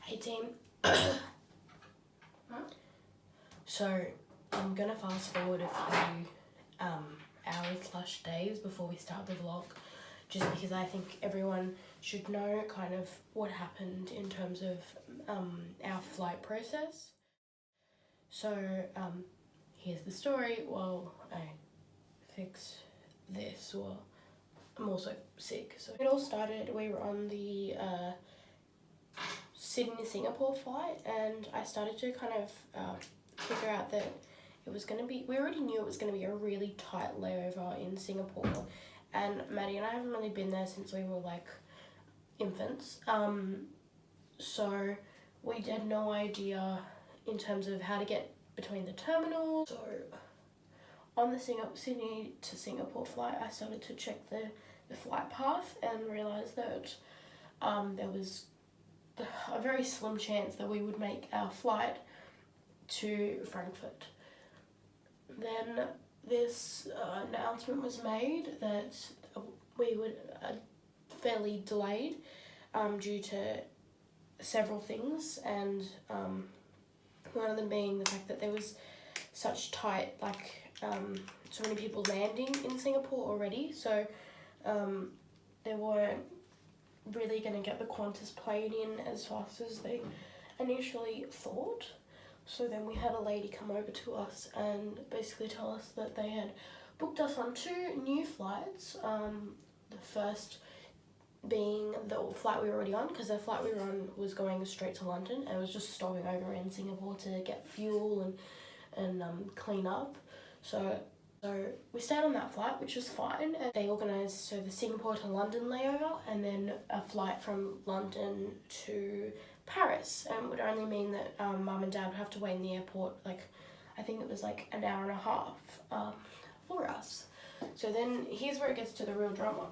Hey team. So I'm gonna fast forward a few hours/days before we start the vlog, just because I think everyone should know kind of what happened in terms of our flight process. So here's the story while I fix this. Well, I'm also sick. So it all started, we were on the Sydney-Singapore flight, and I started to kind of figure out that it was going to be, we already knew it was going to be a really tight layover in Singapore, and Maddie and I haven't really been there since we were like infants, so we had no idea in terms of how to get between the terminals. So on the Sydney to Singapore flight, I started to check the flight path and realised that there was a very slim chance that we would make our flight to Frankfurt. Then this announcement was made that we would fairly delayed due to several things, and one of them being the fact that there was such tight, so many people landing in Singapore already, so they weren't really going to get the Qantas plane in as fast as they initially thought. So then we had a lady come over to us and basically tell us that they had booked us on 2 new flights. The first being the flight we were already on, because the flight we were on was going straight to London and was just stopping over in Singapore to get fuel and clean up. So we stayed on that flight, which was fine. And they organised the Singapore to London layover, and then a flight from London to Paris, and would only mean that Mum and Dad would have to wait in the airport, I think it was an hour and a half for us. So then here's where it gets to the real drama.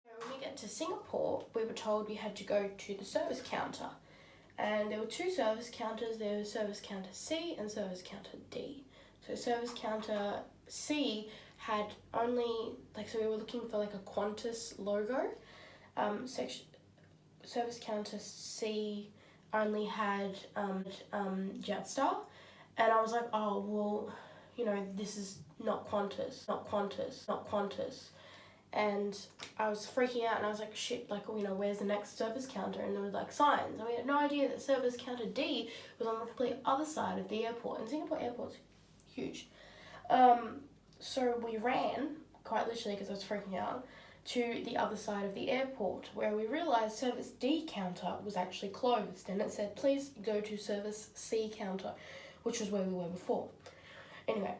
When we get to Singapore, we were told we had to go to the service counter, and there were 2 service counters. There was service counter C and service counter D. So service counter C had only, so we were looking for a Qantas logo. Service counter C only had Jetstar, and I was like, oh, well, this is not Qantas, not Qantas, not Qantas. And I was freaking out, and I was like, shit, where's the next service counter? And there was signs, and we had no idea that service counter D was on the complete other side of the airport, and Singapore airport's huge. So we ran, quite literally because I was freaking out, to the other side of the airport, where we realised service D counter was actually closed, and it said, please go to service C counter, which was where we were before. Anyway,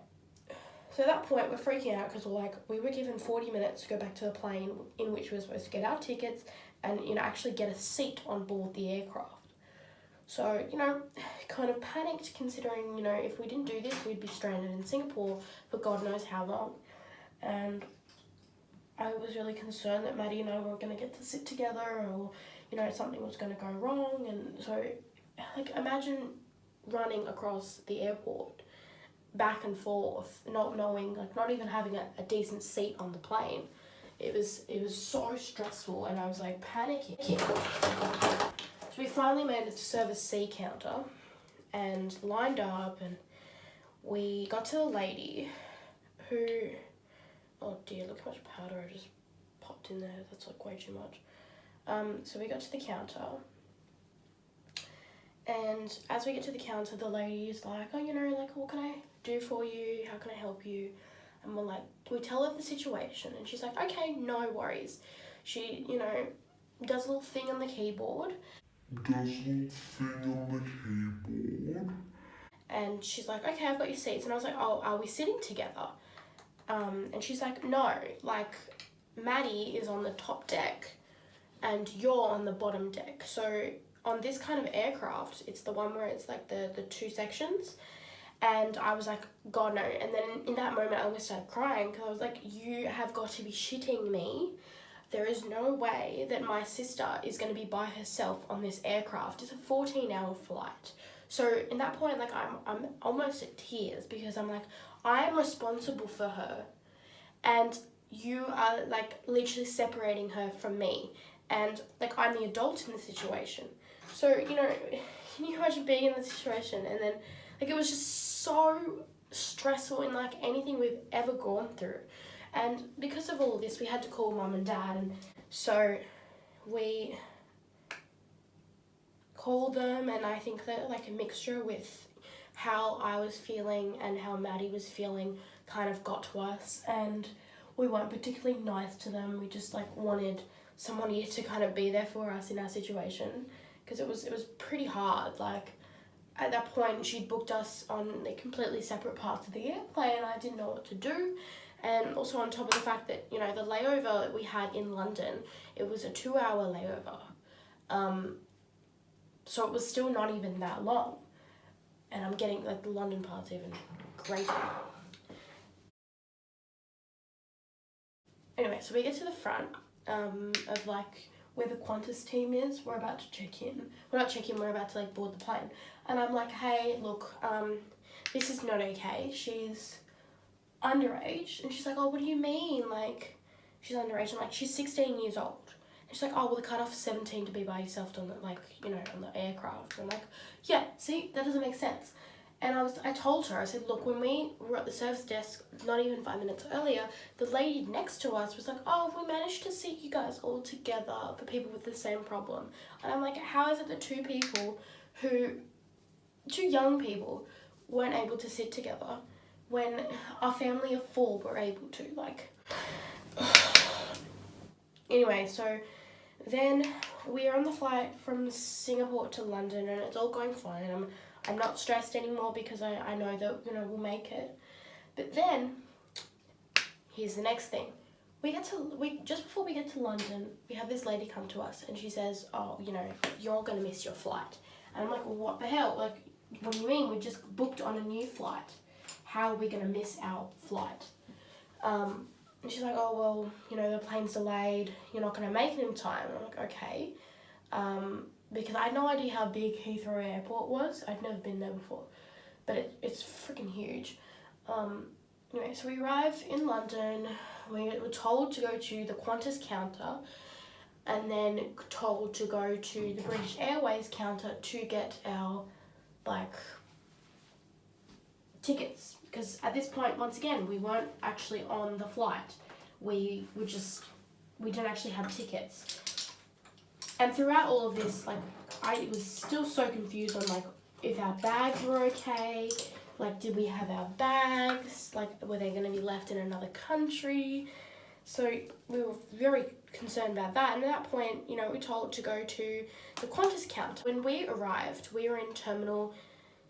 so at that point we're freaking out because we were given 40 minutes to go back to the plane in which we were supposed to get our tickets and actually get a seat on board the aircraft. So, kind of panicked, considering, if we didn't do this, we'd be stranded in Singapore for God knows how long. And I was really concerned that Maddie and I weren't going to get to sit together, or, something was going to go wrong. And so, imagine running across the airport, back and forth, not knowing, not even having a decent seat on the plane. It was so stressful, and I was panicking. So we finally made it to service C counter and lined up, and we got to the lady who, oh dear, look how much powder I just popped in there. That's way too much. So we got to the counter, and as we get to the counter, the lady is like, oh, what can I do for you? How can I help you? And we're like, we tell her the situation, and she's like, okay, no worries. She, does a little thing on the keyboard. And she's like, okay, I've got your seats. And I was like, oh, are we sitting together? And she's like, no, Maddie is on the top deck and you're on the bottom deck. So on this kind of aircraft, it's the one where it's the 2 sections. And I was like, God, no. And then in that moment, I almost started crying, because I was like, you have got to be shitting me. There is no way that my sister is going to be by herself on this aircraft. It's a 14-hour flight. So in that point, I'm almost at tears, because I'm like, I'm responsible for her, and you are literally separating her from me. and like I'm the adult in the situation. So, you know, can you imagine being in the situation? And then like it was just so stressful in like anything we've ever gone through. And because of all of this, we had to call mum and dad, and so we called them, and I think that like a mixture with how I was feeling and how Maddie was feeling kind of got to us, and we weren't particularly nice to them. We just like wanted somebody to kind of be there for us in our situation, because it was pretty hard. Like at that point she'd booked us on the completely separate parts of the airplane. I didn't know what to do. And also on top of the fact that, you know, the layover that we had in London, it was a 2-hour layover. So it was still not even that long. And I'm getting, like, the London part's even greater. Anyway, so we get to the front of, like, where the Qantas team is. We're about to check in. We're not check in, we're about to, like, board the plane. And I'm like, hey, look, this is not okay. She's underage. And she's like, oh, what do you mean? Like, she's underage. I'm like, she's 16 years old. And she's like, oh, well, the cutoff is 17 to be by yourself on the, like, you know, on the aircraft. And I'm like, yeah, see, that doesn't make sense. And I told her, I said, look, when we were at the service desk, not even 5 minutes earlier, the lady next to us was like, oh, we managed to seat you guys all together for people with the same problem. And I'm like, how is it that two young people weren't able to sit together when our family of 4 were able to, like... Anyway, so then we are on the flight from Singapore to London, and it's all going fine. I'm not stressed anymore because I know that, you know, we'll make it. But then, here's the next thing. Just before we get to London, we have this lady come to us, and she says, oh, you know, you're going to miss your flight. And I'm like, well, what the hell? Like, what do you mean? We just booked on a new flight. How are we going to miss our flight? And she's like, oh, well, you know, the plane's delayed. You're not going to make it in time. And I'm like, okay. Because I had no idea how big Heathrow Airport was. I'd never been there before. But it's freaking huge. Anyway, so we arrive in London. We were told to go to the Qantas counter, and then told to go to the British Airways counter to get our, like, tickets. Because at this point, once again, we weren't actually on the flight. We didn't actually have tickets. And throughout all of this, like, I was still so confused on, like, if our bags were okay. Like, did we have our bags? Like, were they going to be left in another country? So we were very concerned about that. And at that point, you know, we were told to go to the Qantas counter. When we arrived, we were in Terminal,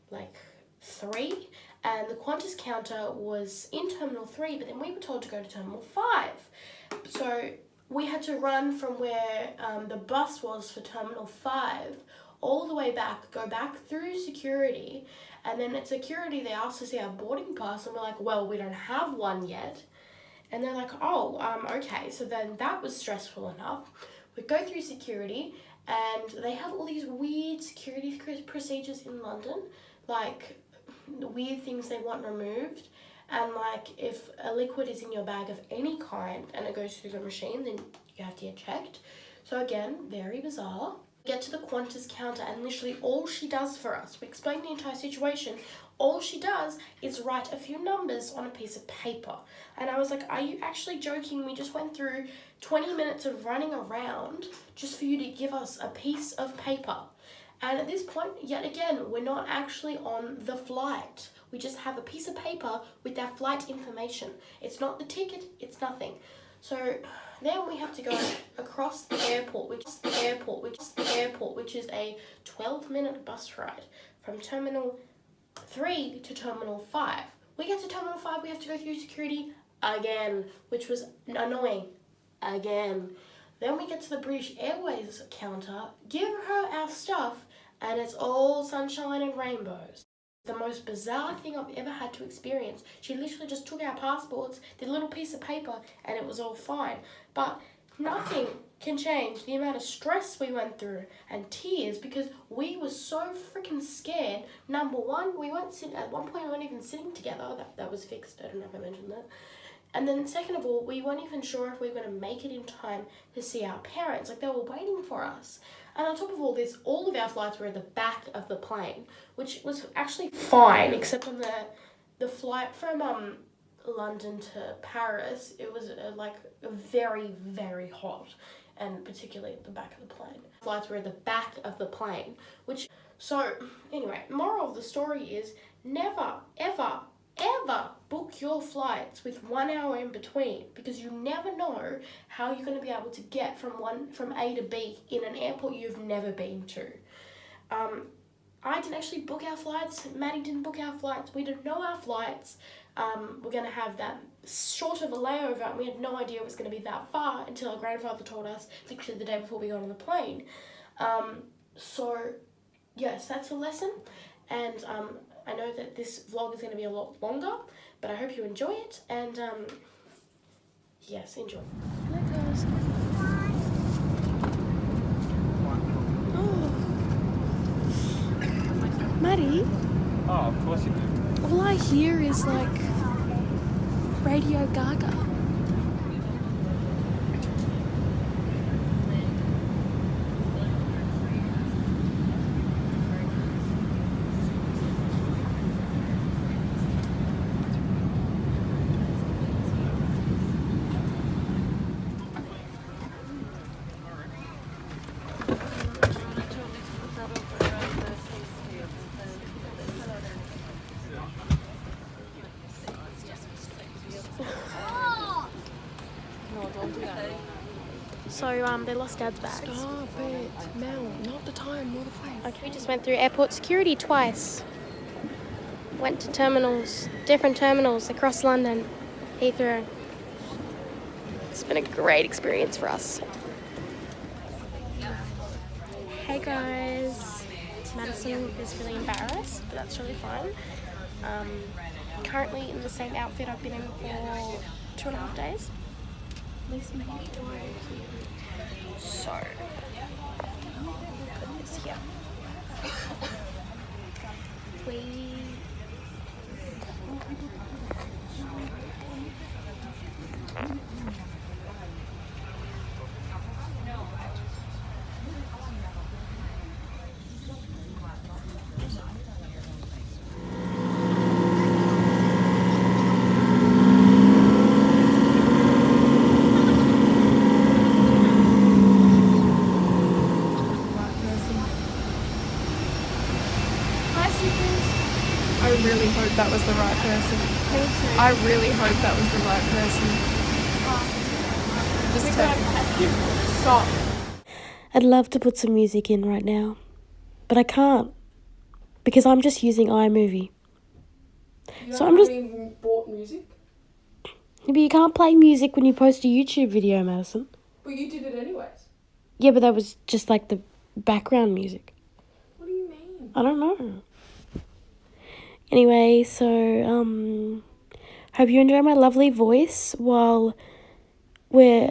like, 3. And the Qantas counter was in Terminal 3, but then we were told to go to Terminal 5. So we had to run from where the bus was for Terminal 5 all the way back, go back through security, and then at security they asked to see our boarding pass, and we're like, well, we don't have one yet. And they're like, oh, okay. So then that was stressful enough. We go through security, and they have all these weird security procedures in London, like the weird things they want removed. And like, if a liquid is in your bag of any kind and it goes through the machine, then you have to get checked. So again, very bizarre. We get to the Qantas counter, and literally all she does for us, we explain the entire situation, all she does is write a few numbers on a piece of paper. And I was like, are you actually joking? We just went through 20 minutes of running around just for you to give us a piece of paper. And at this point, yet again, we're not actually on the flight. We just have a piece of paper with that flight information. It's not the ticket, it's nothing. So then we have to go across the airport, which is a 12-minute bus ride from Terminal 3 to Terminal 5. We get to Terminal 5, we have to go through security again, which was annoying again. Then we get to the British Airways counter, give her our stuff, and it's all sunshine and rainbows. The most bizarre thing I've ever had to experience. She literally just took our passports, the little piece of paper, and it was all fine. But nothing can change the amount of stress we went through and tears, because we were so freaking scared. Number one, at one point we weren't even sitting together. That was fixed. I don't know if I mentioned that. And then second of all, we weren't even sure if we were going to make it in time to see our parents. Like, they were waiting for us. And on top of all this, all of our flights were at the back of the plane, which was actually fine, except on the flight from London to Paris. It was like very, very hot, and particularly at the back of the plane. Flights were at the back of the plane, which, so anyway, moral of the story is never, ever, ever book your flights with 1 hour in between, because you never know how you're going to be able to get from A to B in an airport you've never been to. I didn't actually book our flights. Maddie didn't book our flights. We didn't know our flights. We're going to have that short of a layover, and we had no idea it was going to be that far until our grandfather told us literally the day before we got on the plane. So yes, that's a lesson, and I know that this vlog is going to be a lot longer, but I hope you enjoy it, and yes, enjoy. Hello, guys. Oh. Maddie? Oh, of course you do. All I hear is like Radio Gaga. So they lost Dad's bags. Stop it, Mel. Not the time, not the place. Okay, we just went through airport security twice. Went to terminals, different terminals across London, Heathrow. It's been a great experience for us. Hey guys, Madison is really embarrassed, but that's really fine. Currently in the same outfit I've been in for 2.5 days. So, put this here. I really hope that was the right person. I really hope that was the right person. Just stop. I'd love to put some music in right now, but I can't because I'm just using iMovie. So I'm just bought music. But you can't play music when you post a YouTube video, Madison. But you did it anyways. Yeah, but that was just like the background music. What do you mean? I don't know. Anyway, so hope you enjoy my lovely voice while we're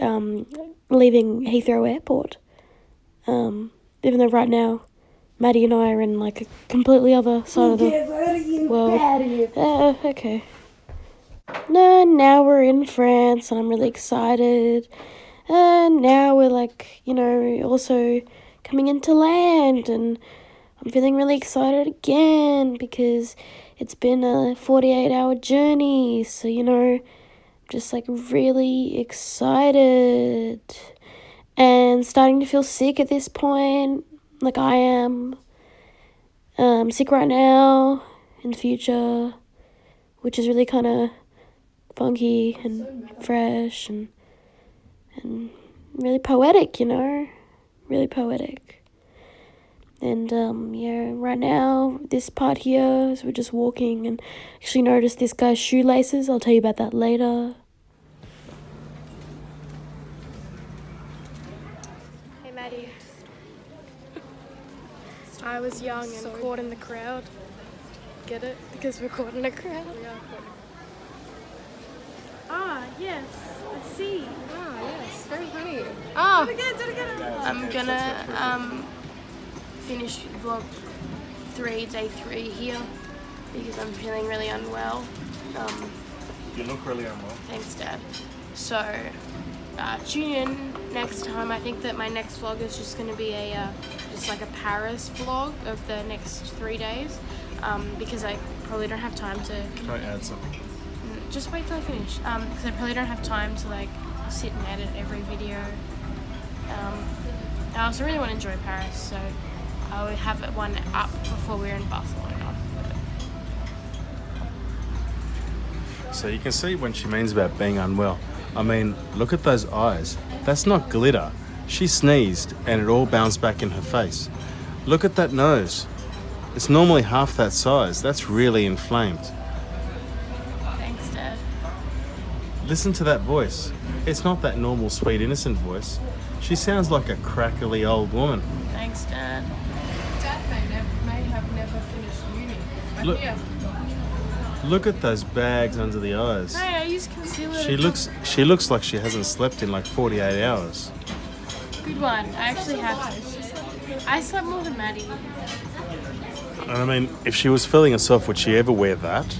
leaving Heathrow Airport. Even though right now Maddie and I are in like a completely other side of the world. Okay. No, now we're in France and I'm really excited. And now we're like, you know, also coming into land, and I'm feeling really excited again because it's been a 48-hour journey. So, you know, just like really excited and starting to feel sick at this point, like I am. Sick right now, in the future, which is really kind of funky and fresh and really poetic, you know, really poetic. And yeah, right now this part here is we're just walking and actually noticed this guy's shoelaces. I'll tell you about that later. Hey Maddie, I was young and caught in the crowd. Get it? Because we're caught in a crowd. Ah, yes, I see. Ah, yes, very funny. Ah, Do it again. I'm gonna finish vlog 3, day 3 here because I'm feeling really unwell. You look really unwell. Thanks, Dad. So, tune in next time. I think that my next vlog is just going to be just like a Paris vlog of the next 3 days, because I probably don't have time to. Can I add something? Just wait till I finish. Because I probably don't have time to like sit and edit every video. I also really want to enjoy Paris, so I will have one up before we're in Barcelona. So you can see when she means about being unwell. I mean, look at those eyes. That's not glitter. She sneezed and it all bounced back in her face. Look at that nose. It's normally half that size. That's really inflamed. Thanks, Dad. Listen to that voice. It's not that normal, sweet, innocent voice. She sounds like a crackly old woman. Thanks, Dad. Dad may have never finished uni. And Look- he has Look at those bags under the eyes. Hey, I use concealer. She looks like she hasn't slept in like 48 hours. Good one. I actually have. I slept more than Maddie. And I mean, if she was feeling herself, would she ever wear that?